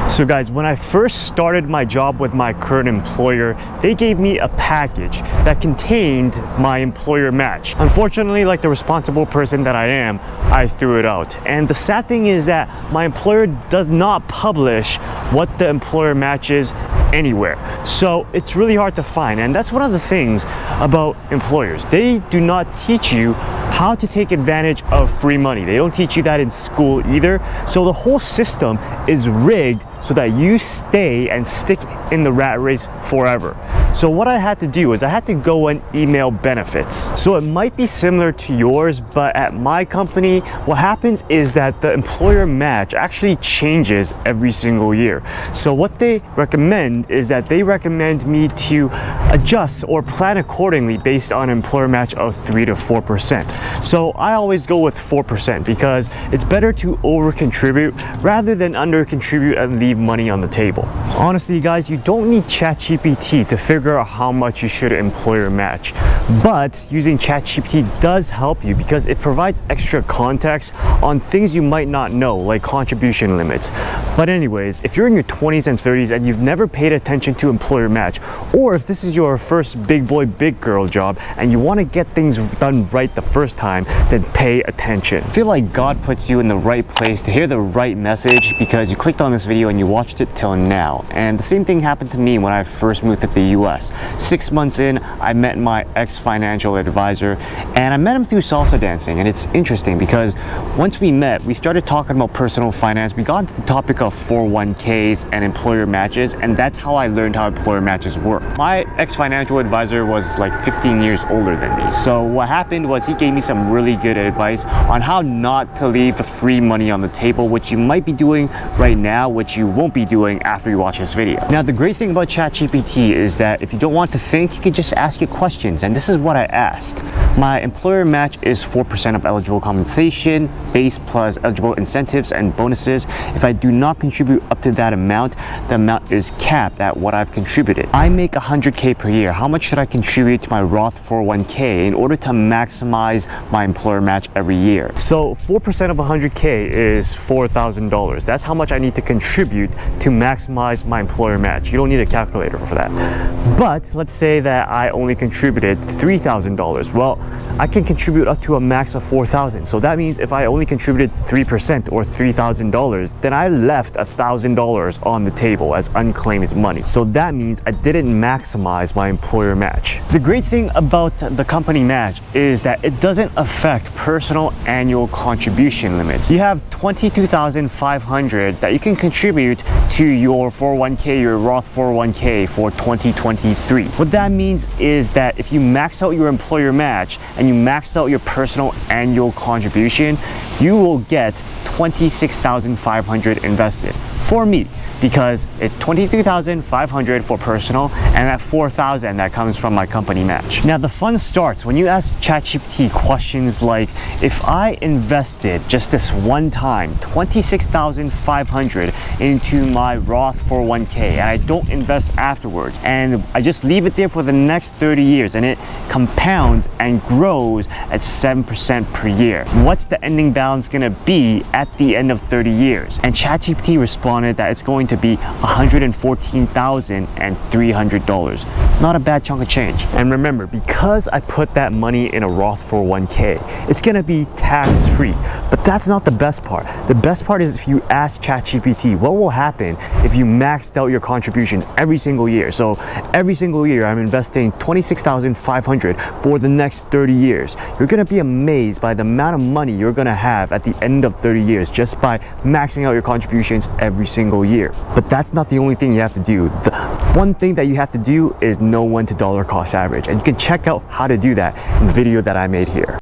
So guys, when I first started my job with my current employer, they gave me a package that contained my employer match. Unfortunately, like the responsible person that I am, I threw it out. And the sad thing is that my employer does not publish what the employer match is anywhere. So it's really hard to find. And that's one of the things about employers. They do not teach you how to take advantage of free money. They don't teach you that in school either. So the whole system is rigged so that you stay and stick in the rat race forever. So what I had to do is I had to go and email benefits. So it might be similar to yours, but at my company, what happens is that the employer match actually changes every single year. So what they recommend is that they recommend me to adjust or plan accordingly based on employer match of 3 to 4%. So I always go with 4% because it's better to over contribute rather than under contribute and leave money on the table. Honestly, guys, you don't need ChatGPT to figure out how much you should employer match. But using ChatGPT does help you because it provides extra context on things you might not know, like contribution limits. But anyways, if you're in your 20s and 30s and you've never paid attention to employer match, or if this is your first big boy, big girl job and you want to get things done right the first time, then pay attention. I feel like God puts you in the right place to hear the right message because you clicked on this video and you watched it till now. And the same thing happened to me when I first moved to the US. 6 months in, I met my ex-financial advisor and I met him through salsa dancing. And it's interesting because once we met, we started talking about personal finance. We got into the topic of 401ks and employer matches, and that's how I learned how employer matches work. My ex-financial advisor was like 15 years older than me. So what happened was he gave me some really good advice on how not to leave the free money on the table, which you might be doing right now, which you won't be doing after you watch this video. Now, the great thing about ChatGPT is that if you don't want to think, you can just ask it questions. And this is what I asked. My employer match is 4% of eligible compensation, base plus eligible incentives and bonuses. If I do not contribute up to that amount, the amount is capped at what I've contributed. I make 100K per year. How much should I contribute to my Roth 401k in order to maximize my employer match every year? So 4% of 100K is $4,000. That's how much I need to contribute to maximize my employer match. You don't need a calculator for that. But let's say that I only contributed $3,000. Well, I can contribute up to a max of $4,000. So that means if I only contributed 3% or $3,000, then I left $1,000 on the table as unclaimed money. So that means I didn't maximize my employer match. The great thing about the company match is that it doesn't affect personal annual contribution limits. You have $22,500 that you can contribute to your 401k, your Roth 401k for 2023. What that means is that if you max out your employer match and you max out your personal annual contribution, you will get $26,500 invested. For me, because it's $23,500 for personal and that $4,000 that comes from my company match. Now the fun starts when you ask ChatGPT questions like, if I invested just this one time $26,500 into my Roth 401k and I don't invest afterwards and I just leave it there for the next 30 years and it compounds and grows at 7% per year, what's the ending balance gonna be at the end of 30 years? And ChatGPT responded that it's going to be $114,300. Not a bad chunk of change. And remember, because I put that money in a Roth 401k, it's gonna be tax-free. But that's not the best part. The best part is if you ask ChatGPT, what will happen if you maxed out your contributions every single year? So every single year, I'm investing $26,500 for the next 30 years. You're gonna be amazed by the amount of money you're gonna have at the end of 30 years just by maxing out your contributions every single year. But that's not the only thing you have to do. The one thing that you have to do is know when to dollar cost average. And you can check out how to do that in the video that I made here.